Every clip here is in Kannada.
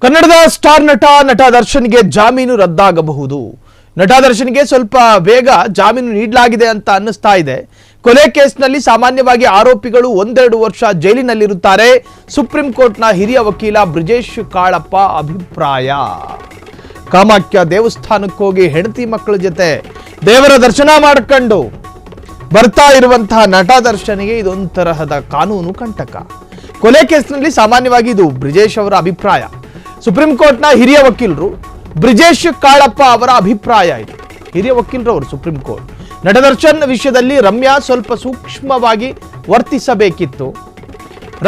ಕನ್ನಡದ ಸ್ಟಾರ್ ನಟ ದರ್ಶನ್ಗೆ ಜಾಮೀನು ರದ್ದಾಗಬಹುದು. ನಟ ದರ್ಶನ್ಗೆ ಸ್ವಲ್ಪ ಬೇಗ ಜಾಮೀನು ನೀಡಲಾಗಿದೆ ಅಂತ ಅನ್ನಿಸ್ತಾ ಇದೆ. ಕೊಲೆ ಕೇಸ್ನಲ್ಲಿ ಸಾಮಾನ್ಯವಾಗಿ ಆರೋಪಿಗಳು 1-2 ವರ್ಷ ಜೈಲಿನಲ್ಲಿರುತ್ತಾರೆ. ಸುಪ್ರೀಂ ಕೋರ್ಟ್ನ ಹಿರಿಯ ವಕೀಲ ಬ್ರಿಜೇಶ್ ಕಾಳಪ್ಪ ಅಭಿಪ್ರಾಯ. ಕಾಮಾಖ್ಯ ದೇವಸ್ಥಾನಕ್ಕೆ ಹೋಗಿ ಹೆಂಡತಿ ಮಕ್ಕಳ ಜೊತೆ ದೇವರ ದರ್ಶನ ಮಾಡಿಕೊಂಡು ಬರ್ತಾ ಇರುವಂತಹ ನಟ ದರ್ಶನ್ಗೆ ಇದೊಂದು ತರಹದ ಕಾನೂನು ಕಂಟಕ. ಕೊಲೆ ಕೇಸ್ನಲ್ಲಿ ಸಾಮಾನ್ಯವಾಗಿ ಇದು ಬ್ರಿಜೇಶ್ ಅವರ ಅಭಿಪ್ರಾಯ. ಸುಪ್ರೀಂ ಕೋರ್ಟ್ನ ಹಿರಿಯ ವಕೀಲರು ಬ್ರಿಜೇಶ್ ಕಾಳಪ್ಪ ಅವರ ಅಭಿಪ್ರಾಯ ಇದು. ಹಿರಿಯ ವಕೀಲರು ಅವರು ಸುಪ್ರೀಂ ಕೋರ್ಟ್. ನಟ ದರ್ಶನ್ ವಿಷಯದಲ್ಲಿ ರಮ್ಯಾ ಸ್ವಲ್ಪ ಸೂಕ್ಷ್ಮವಾಗಿ ವರ್ತಿಸಬೇಕಿತ್ತು.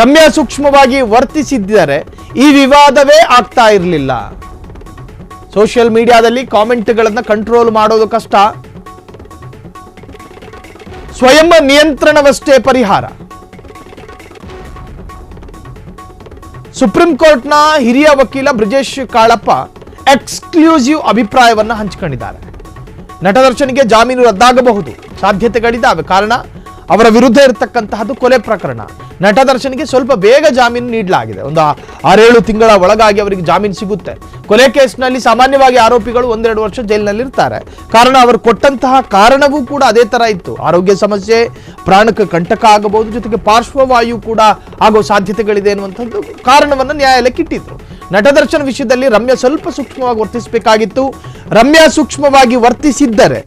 ರಮ್ಯಾ ಸೂಕ್ಷ್ಮವಾಗಿ ವರ್ತಿಸಿದ್ದರೆ ಈ ವಿವಾದವೇ ಆಗ್ತಾ ಇರಲಿಲ್ಲ. ಸೋಷಿಯಲ್ ಮೀಡಿಯಾದಲ್ಲಿ ಕಾಮೆಂಟ್ಗಳನ್ನು ಕಂಟ್ರೋಲ್ ಮಾಡೋದು ಕಷ್ಟ. ಸ್ವಯಂ ನಿಯಂತ್ರಣವಷ್ಟೇ ಪರಿಹಾರ. ಸುಪ್ರೀಂ ಕೋರ್ಟ್ನ ಹಿರಿಯ ವಕೀಲ ಬ್ರಿಜೇಶ್ ಕಾಳಪ್ಪ ಎಕ್ಸ್ಕ್ಲೂಸಿವ್ ಅಭಿಪ್ರಾಯವನ್ನು ಹಂಚಿಕೊಂಡಿದ್ದಾರೆ. ನಟ ದರ್ಶನ್ಗೆ ಜಾಮೀನು ರದ್ದಾಗಬಹುದು ಸಾಧ್ಯತೆಗಳಿದ್ದಾವೆ. ಕಾರಣ ಅವರ ವಿರುದ್ಧ ಇರತಕ್ಕಂತಹದ್ದು ಕೊಲೆ ಪ್ರಕರಣ. ನಟ ದರ್ಶನ್ಗೆ ಸ್ವಲ್ಪ ಬೇಗ ಜಾಮೀನು ನೀಡಲಾಗಿದೆ. ಒಂದು 6-7 ತಿಂಗಳ ಒಳಗಾಗಿ ಅವರಿಗೆ ಜಾಮೀನು ಸಿಗುತ್ತೆ. ಕೊಲೆ ಕೇಸ್ನಲ್ಲಿ ಸಾಮಾನ್ಯವಾಗಿ ಆರೋಪಿಗಳು 1-2 ವರ್ಷ ಜೈಲಿನಲ್ಲಿರ್ತಾರೆ. ಕಾರಣ ಅವರು ಕೊಟ್ಟಂತಹ ಕಾರಣವೂ ಕೂಡ ಅದೇ ತರ ಇತ್ತು. ಆರೋಗ್ಯ ಸಮಸ್ಯೆ, ಪ್ರಾಣಕ್ಕೆ ಕಂಟಕ ಆಗಬಹುದು, ಜೊತೆಗೆ ಪಾರ್ಶ್ವವಾಯು ಕೂಡ ಆಗೋ ಸಾಧ್ಯತೆಗಳಿದೆ ಅನ್ನುವಂಥದ್ದು ಕಾರಣವನ್ನು ನ್ಯಾಯಾಲಯಕ್ಕೆ ಇಟ್ಟಿದ್ರು. ನಟ ದರ್ಶನ್ ವಿಷಯದಲ್ಲಿ ರಮ್ಯಾ ಸ್ವಲ್ಪ ಸೂಕ್ಷ್ಮವಾಗಿ ವರ್ತಿಸಬೇಕಾಗಿತ್ತು. ರಮ್ಯಾ ಸೂಕ್ಷ್ಮವಾಗಿ ವರ್ತಿಸಿದ್ದರೆ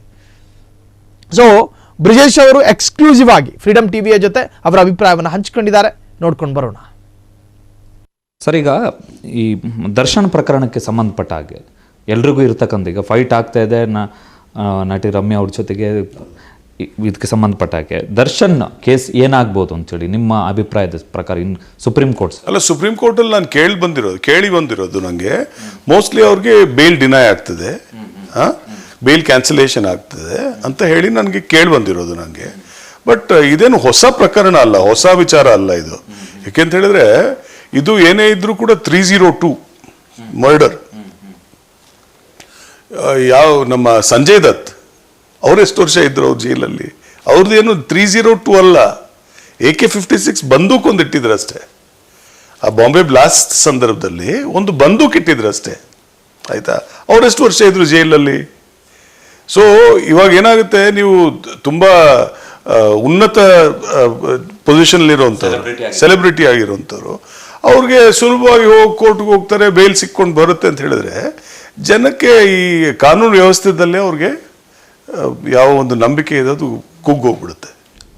ಬ್ರಿಜೇಶ್ ಅವರು ಎಕ್ಸ್ಕ್ಲೂಸಿವ್ ಆಗಿ ಫ್ರೀಡಮ್ ಟಿವಿಯ ಜೊತೆ ಅವರ ಅಭಿಪ್ರಾಯವನ್ನು ಹಂಚಿಕೊಂಡಿದ್ದಾರೆ. ನೋಡ್ಕೊಂಡು ಬರೋಣ. ಸರ್, ಈಗ ಈ ದರ್ಶನ್ ಪ್ರಕರಣಕ್ಕೆ ಸಂಬಂಧಪಟ್ಟ ಹಾಗೆ ಎಲ್ರಿಗೂ ಇರ್ತಕ್ಕಂಥ ಈಗ ಫೈಟ್ ಆಗ್ತಾ ಇದೆ ನಟಿ ರಮ್ಯಾ ಅವ್ರ ಜೊತೆಗೆ. ಇದಕ್ಕೆ ಸಂಬಂಧಪಟ್ಟ ಹಾಗೆ ದರ್ಶನ್ ಕೇಸ್ ಏನಾಗ್ಬೋದು ಅಂತೇಳಿ ನಿಮ್ಮ ಅಭಿಪ್ರಾಯದ ಪ್ರಕಾರ ಸುಪ್ರೀಂ ಕೋರ್ಟ್ ಅಲ್ಲ, ಸುಪ್ರೀಂ ಕೋರ್ಟಲ್ಲಿ ನಾನು ಕೇಳಿ ಬಂದಿರೋದು ನನಗೆ ಮೋಸ್ಟ್ಲಿ ಅವ್ರಿಗೆ ಬೇಲ್ ಡಿನೈ ಆಗ್ತದೆ, ಬೇಲ್ ಕ್ಯಾನ್ಸಲೇಷನ್ ಆಗ್ತದೆ ಅಂತ ಹೇಳಿ ನನಗೆ ಕೇಳಿ ಬಂದಿರೋದು ನನಗೆ. ಬಟ್ ಇದೇನು ಹೊಸ ಪ್ರಕರಣ ಅಲ್ಲ, ಹೊಸ ವಿಚಾರ ಅಲ್ಲ ಇದು. ಯಾಕೆಂತ ಹೇಳಿದ್ರೆ ಇದು ಏನೇ ಇದ್ರೂ ಕೂಡ 302 ಮರ್ಡರ್. ಯಾವ ನಮ್ಮ ಸಂಜಯ್ ದತ್ ಅವ್ರು ಎಷ್ಟು ವರ್ಷ ಇದ್ರು ಅವ್ರ ಜೈಲಲ್ಲಿ? ಅವ್ರದ್ದೇನು 302 ಅಲ್ಲ, AK-56 ಬಂದೂಕ್ ಒಂದು ಇಟ್ಟಿದ್ರು ಅಷ್ಟೇ. ಆ ಬಾಂಬೆ ಬ್ಲಾಸ್ಟ್ ಸಂದರ್ಭದಲ್ಲಿ ಒಂದು ಬಂದೂಕ್ ಇಟ್ಟಿದ್ರು ಅಷ್ಟೇ, ಆಯ್ತಾ? ಅವ್ರೆಷ್ಟು ವರ್ಷ ಇದ್ರು ಜೈಲಲ್ಲಿ? ಸೊ ಇವಾಗ ಏನಾಗುತ್ತೆ, ನೀವು ತುಂಬಾ ಉನ್ನತ ಪೊಸಿಷನ್ ಇರುವಂಥವ್ರು, ಸೆಲೆಬ್ರಿಟಿ ಆಗಿರುವಂಥವ್ರು, ಅವ್ರಿಗೆ ಸುಲಭವಾಗಿ ಹೋಗಿ ಕೋರ್ಟ್ಗೆ ಹೋಗ್ತಾರೆ, ಬೇಲ್ ಸಿಕ್ಕೊಂಡು ಬರುತ್ತೆ ಅಂತ ಹೇಳಿದ್ರೆ ಜನಕ್ಕೆ ಈ ಕಾನೂನು ವ್ಯವಸ್ಥೆದಲ್ಲೇ ಅವ್ರಿಗೆ ಯಾವ ಒಂದು ನಂಬಿಕೆ ಇದೆ ಅದು ಕುಗ್ಗೋಗ್ಬಿಡುತ್ತೆ.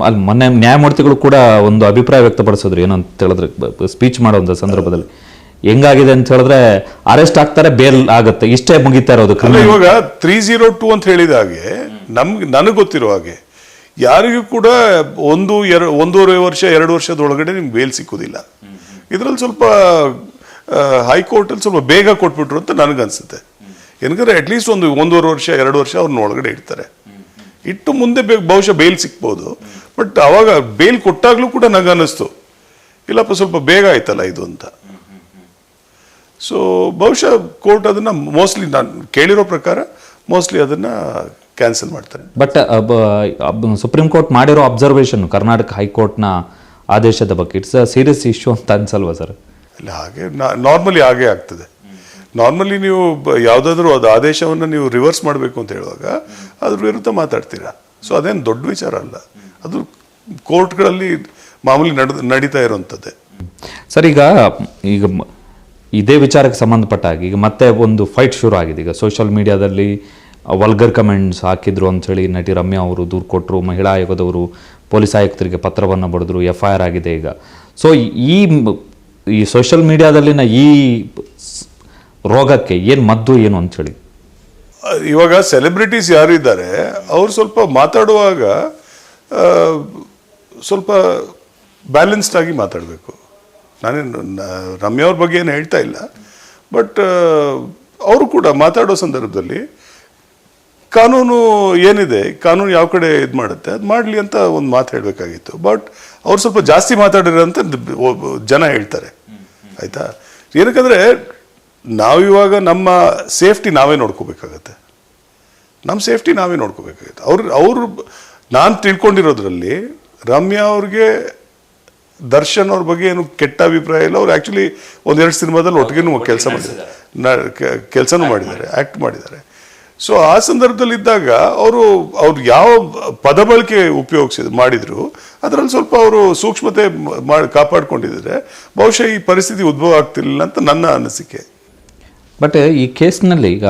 ಅಲ್ಲಿ ಮೊನ್ನೆ ನ್ಯಾಯಮೂರ್ತಿಗಳು ಕೂಡ ಒಂದು ಅಭಿಪ್ರಾಯ ವ್ಯಕ್ತಪಡಿಸಿದ್ರು. ಏನಂತ ಹೇಳಿದ್ರೆ ಸ್ಪೀಚ್ ಮಾಡೋ ಒಂದು ಸಂದರ್ಭದಲ್ಲಿ ಹೆಂಗಾಗಿದೆ ಅಂತ ಹೇಳಿದ್ರೆ ಅರೆಸ್ಟ್ ಆಗ್ತಾರೆ, ಬೇಲ್ ಆಗುತ್ತೆ, ಇಷ್ಟೇ ಮುಗಿತಾ ಇರೋದು. ಇವಾಗ 302 ಅಂತ ಹೇಳಿದ ಹಾಗೆ ನನಗೆ ಗೊತ್ತಿರೋ ಹಾಗೆ ಯಾರಿಗೂ ಕೂಡ 1.5 ವರ್ಷ 2 ವರ್ಷದೊಳಗಡೆ ನಿಮ್ಗೆ ಬೇಲ್ ಸಿಕ್ಕುದಿಲ್ಲ. ಇದ್ರಲ್ಲಿ ಸ್ವಲ್ಪ ಹೈಕೋರ್ಟಲ್ಲಿ ಸ್ವಲ್ಪ ಬೇಗ ಕೊಟ್ಬಿಟ್ರು ಅಂತ ನನಗನ್ಸುತ್ತೆ. ಏನಂದ್ರೆ ಅಟ್ಲೀಸ್ಟ್ 1.5 ವರ್ಷ 2 ವರ್ಷ ಅವ್ರನ್ನ ಒಳಗಡೆ ಇಡ್ತಾರೆ. ಇಟ್ಟು ಮುಂದೆ ಬಹುಶಃ ಬೇಲ್ ಸಿಕ್ಬೋದು. ಬಟ್ ಅವಾಗ ಬೇಲ್ ಕೊಟ್ಟಾಗ್ಲೂ ಕೂಡ ನನಗನ್ನಿಸ್ತು, ಇಲ್ಲಪ್ಪ ಸ್ವಲ್ಪ ಬೇಗ ಆಯ್ತಲ್ಲ ಇದು ಅಂತ. ಸೊ ಬಹುಶಃ ಕೋರ್ಟ್ ಅದನ್ನ ಮೋಸ್ಟ್ಲಿ ನಾನು ಕೇಳಿರೋ ಪ್ರಕಾರ ಮೋಸ್ಟ್ಲಿ ಅದನ್ನ ಕ್ಯಾನ್ಸಲ್ ಮಾಡ್ತಾರೆ. ಬಟ್ ಸುಪ್ರೀಂ ಕೋರ್ಟ್ ಮಾಡಿರೋ ಅಬ್ಸರ್ವೇಷನ್ ಕರ್ನಾಟಕ ಹೈಕೋರ್ಟ್ನ ಆದೇಶದ ಬಗ್ಗೆ ಇಟ್ಸ್ ಅ ಸೀರಿಯಸ್ ಇಶ್ಯೂ ಅಂತ ಅನ್ಸಲ್ವಾ ಸರ್? ಇಲ್ಲ, ಹಾಗೆ ನಾರ್ಮಲಿ ಹಾಗೆ ಆಗ್ತದೆ. ನಾರ್ಮಲಿ ನೀವು ಯಾವುದಾದ್ರೂ ಅದು ಆದೇಶವನ್ನು ನೀವು ರಿವರ್ಸ್ ಮಾಡಬೇಕು ಅಂತ ಹೇಳುವಾಗ ಅದ್ರ ವಿರುದ್ಧ ಮಾತಾಡ್ತೀರಾ. ಸೊ ಅದೇನು ದೊಡ್ಡ ವಿಚಾರ ಅಲ್ಲ, ಅದು ಕೋರ್ಟ್ಗಳಲ್ಲಿ ಮಾಮೂಲಿ ನಡೀತಾ ಇರುವಂಥದ್ದೇ. ಸರ್, ಈಗ ಇದೇ ವಿಚಾರಕ್ಕೆ ಸಂಬಂಧಪಟ್ಟ ಹಾಗೆ ಈಗ ಮತ್ತೆ ಒಂದು ಫೈಟ್ ಶುರು ಆಗಿದೆ. ಈಗ ಸೋಷಿಯಲ್ ಮೀಡಿಯಾದಲ್ಲಿ ವಲ್ಗರ್ ಕಮೆಂಟ್ಸ್ ಹಾಕಿದ್ರು ಅಂಥೇಳಿ ನಟಿ ರಮ್ಯಾ ಅವರು ದೂರು ಕೊಟ್ಟರು. ಮಹಿಳಾ ಆಯೋಗದವರು ಪೊಲೀಸ್ ಆಯುಕ್ತರಿಗೆ ಪತ್ರವನ್ನು ಬರೆದ್ರು, FIR ಆಗಿದೆ ಈಗ. ಸೊ ಈ ಸೋಷಿಯಲ್ ಮೀಡಿಯಾದಲ್ಲಿನ ಈ ರೋಗಕ್ಕೆ ಏನು ಮದ್ದು ಏನು ಅಂಥೇಳಿ ಇವಾಗ ಸೆಲೆಬ್ರಿಟೀಸ್ ಯಾರು ಇದ್ದಾರೆ ಅವ್ರು ಸ್ವಲ್ಪ ಮಾತಾಡುವಾಗ ಸ್ವಲ್ಪ ಬ್ಯಾಲೆನ್ಸ್ಡ್ ಆಗಿ ಮಾತಾಡಬೇಕು. ನಾನೇನು ರಮ್ಯಾ ಅವ್ರ ಬಗ್ಗೆ ಏನು ಹೇಳ್ತಾ ಇಲ್ಲ, ಬಟ್ ಅವರು ಕೂಡ ಮಾತಾಡೋ ಸಂದರ್ಭದಲ್ಲಿ ಕಾನೂನು ಏನಿದೆ, ಕಾನೂನು ಯಾವ ಕಡೆ ಇದು ಮಾಡುತ್ತೆ ಅದು ಮಾಡಲಿ ಅಂತ ಒಂದು ಮಾತು ಹೇಳಬೇಕಾಗಿತ್ತು. ಬಟ್ ಅವ್ರು ಸ್ವಲ್ಪ ಜಾಸ್ತಿ ಮಾತಾಡಿರೋ ಅಂತ ಜನ ಹೇಳ್ತಾರೆ, ಆಯ್ತಾ? ಏನಕ್ಕಂದ್ರೆ ನಾವಿವಾಗ ನಮ್ಮ ಸೇಫ್ಟಿ ನಾವೇ ನೋಡ್ಕೋಬೇಕಾಗತ್ತೆ. ನಮ್ಮ ಸೇಫ್ಟಿ ನಾವೇ ನೋಡ್ಕೋಬೇಕಾಗತ್ತೆ. ಅವ್ರು ನಾನು ತಿಳ್ಕೊಂಡಿರೋದ್ರಲ್ಲಿ ರಮ್ಯಾ ಅವ್ರಿಗೆ ದರ್ಶನ್ ಅವ್ರ ಬಗ್ಗೆ ಏನು ಕೆಟ್ಟ ಅಭಿಪ್ರಾಯ ಇಲ್ಲ. ಅವ್ರು ಆ್ಯಕ್ಚುಲಿ ಒಂದೆರಡು ಸಿನಿಮಾದಲ್ಲಿ ಒಟ್ಟಿಗೆ ಕೆಲಸನೂ ಮಾಡಿದ್ದಾರೆ, ಆ್ಯಕ್ಟ್ ಮಾಡಿದ್ದಾರೆ. ಸೊ ಆ ಸಂದರ್ಭದಲ್ಲಿ ಇದ್ದಾಗ ಅವರು ಯಾವ ಪದ ಬಳಕೆ ಮಾಡಿದ್ರು ಅದರಲ್ಲಿ ಸ್ವಲ್ಪ ಅವರು ಸೂಕ್ಷ್ಮತೆ ಕಾಪಾಡ್ಕೊಂಡಿದ್ದಾರೆ. ಬಹುಶಃ ಈ ಪರಿಸ್ಥಿತಿ ಉದ್ಭವ ಆಗ್ತಿರ್ಲಿಲ್ಲ ಅಂತ ನನ್ನ ಅನಿಸಿಕೆ. ಬಟ್ ಈ ಕೇಸ್ನಲ್ಲಿ ಈಗ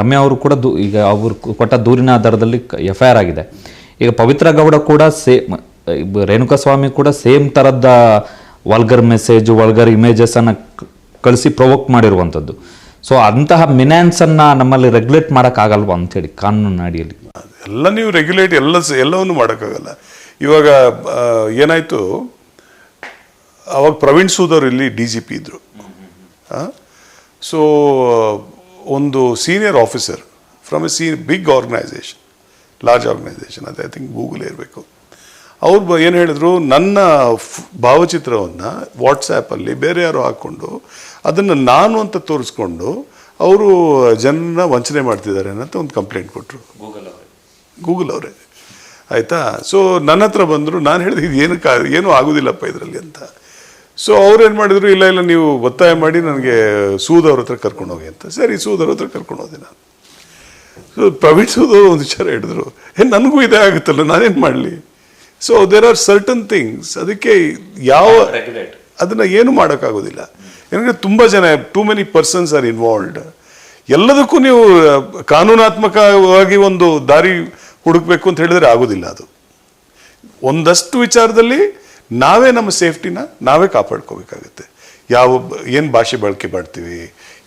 ರಮ್ಯಾ ಅವರು ಕೂಡ ಈಗ ಅವರು ಕೊಟ್ಟ ದೂರಿನ ಆಧಾರದಲ್ಲಿ FIR ಆಗಿದೆ. ಈಗ ಪವಿತ್ರ ಗೌಡ ಕೂಡ ರೇಣುಕಾಸ್ವಾಮಿ ಕೂಡ ಸೇಮ್ ಥರದ ವಲ್ಗರ್ ಮೆಸೇಜ್, ವಲ್ಗರ್ ಇಮೇಜಸನ್ನು ಕಳಿಸಿ ಪ್ರೊವೋಕ್ ಮಾಡಿರುವಂಥದ್ದು. ಸೊ ಅಂತಹ ಮಿನಾನ್ಸನ್ನು ನಮ್ಮಲ್ಲಿ ರೆಗ್ಯುಲೇಟ್ ಮಾಡೋಕ್ಕಾಗಲ್ವಾ ಅಂಥೇಳಿ ಕಾನೂನಿನ ಅಡಿಯಲ್ಲಿ? ಎಲ್ಲ ನೀವು ರೆಗ್ಯುಲೇಟ್ ಎಲ್ಲವನ್ನು ಮಾಡೋಕ್ಕಾಗಲ್ಲ. ಇವಾಗ ಏನಾಯಿತು, ಅವಾಗ ಪ್ರವೀಣ್ ಸೂದ್ ಅವರು ಇಲ್ಲಿ DGP ಇದ್ದರು. ಸೊ ಒಂದು senior officer from a big organisation, large organisation, ಅದು ಐ ಥಿಂಕ್ ಗೂಗಲ್ ಇರಬೇಕು. ಅವ್ರು ಏನು ಹೇಳಿದ್ರು, ನನ್ನ ಭಾವಚಿತ್ರವನ್ನು ವಾಟ್ಸ್ಯಾಪಲ್ಲಿ ಬೇರೆ ಯಾರು ಹಾಕ್ಕೊಂಡು ಅದನ್ನು ನಾನು ಅಂತ ತೋರಿಸ್ಕೊಂಡು ಅವರು ಜನರನ್ನ ವಂಚನೆ ಮಾಡ್ತಿದ್ದಾರೆ ಅಂತ ಒಂದು ಕಂಪ್ಲೇಂಟ್ ಕೊಟ್ಟರು ಗೂಗಲ್ ಅವರೇ, ಆಯಿತಾ. ಸೊ ನನ್ನ ಹತ್ರ ಬಂದರು, ನಾನು ಹೇಳಿದೆ ಇದು ಏನೂ ಆಗೋದಿಲ್ಲಪ್ಪ ಇದರಲ್ಲಿ ಅಂತ. ಸೊ ಅವ್ರು ಏನು ಮಾಡಿದ್ರು, ಇಲ್ಲ ನೀವು ಒತ್ತಾಯ ಮಾಡಿ ನನಗೆ ಸೂದ್ ಅವ್ರ ಹತ್ರ ಕರ್ಕೊಂಡು ಹೋಗಿ ಅಂತ. ಸರಿ, ಸೂದ್ ಅವ್ರ ಹತ್ರ ಕರ್ಕೊಂಡು ಹೋದೆ ನಾನು. ಸೊ ಪ್ರವೀಣ್ ಸೂದ್ ಅವರು ಒಂದು ವಿಚಾರ ಹೇಳಿದ್ರು, ನನಗೂ ಇದೇ ಆಗುತ್ತಲ್ಲ, ನಾನೇನು ಮಾಡಲಿ. So there are certain things, ಅದಕ್ಕೆ ಅದನ್ನು ಏನು ಮಾಡೋಕ್ಕಾಗೋದಿಲ್ಲ. ಯಾಕಂದರೆ ತುಂಬ ಜನ, too many persons are involved. ಎಲ್ಲದಕ್ಕೂ ನೀವು ಕಾನೂನಾತ್ಮಕವಾಗಿ ಒಂದು ದಾರಿ ಹುಡುಕ್ಬೇಕು ಅಂತ ಹೇಳಿದ್ರೆ ಆಗೋದಿಲ್ಲ. ಅದು ಒಂದಷ್ಟು ವಿಚಾರದಲ್ಲಿ ನಾವೇ ನಮ್ಮ ಸೇಫ್ಟಿನ ನಾವೇ ಕಾಪಾಡ್ಕೋಬೇಕಾಗುತ್ತೆ. ಏನು ಭಾಷೆ ಬಳಕೆ ಮಾಡ್ತೀವಿ,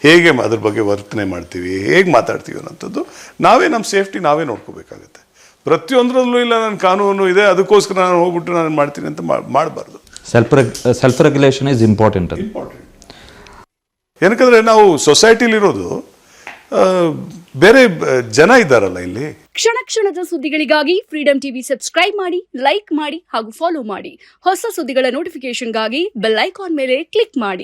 ಹೇಗೆ ಅದ್ರ ಬಗ್ಗೆ ವರ್ತನೆ ಮಾಡ್ತೀವಿ, ಹೇಗೆ ಮಾತಾಡ್ತೀವಿ ಅನ್ನೋಂಥದ್ದು ನಾವೇ ನಮ್ಮ ಸೇಫ್ಟಿ ನಾವೇ ನೋಡ್ಕೋಬೇಕಾಗುತ್ತೆ. ಪ್ರತಿಯೊಂದರಲ್ಲೂ ಇಲ್ಲ ನನ್ನ ಕಾನೂನು ಇದೆ ಅದಕ್ಕೋಸ್ಕರ ನಾನು ಹೋಗ್ಬಿಟ್ಟು ನಾನು ಮಾಡ್ತೀನಿ ಅಂತ ಮಾಡಬಾರ್ದು. Self regulation is important. ಏನಕ್ಕಂದ್ರೆ ನಾವು ಸೊಸೈಟಿಲಿರೋದು ಬೇರೆ ಜನ ಇದ್ದಾರಲ್ಲ ಇಲ್ಲಿ. ಕ್ಷಣ ಕ್ಷಣದ ಸುದ್ದಿಗಳಿಗಾಗಿ ಫ್ರೀಡಂ ಟಿವಿ ಸಬ್ಸ್ಕ್ರೈಬ್ ಮಾಡಿ, ಲೈಕ್ ಮಾಡಿ ಹಾಗೂ ಫಾಲೋ ಮಾಡಿ. ಹೊಸ ಸುದ್ದಿಗಳ ನೋಟಿಫಿಕೇಶನ್ಗಾಗಿ ಬೆಲ್ ಐಕಾನ್ ಮೇಲೆ ಕ್ಲಿಕ್ ಮಾಡಿ.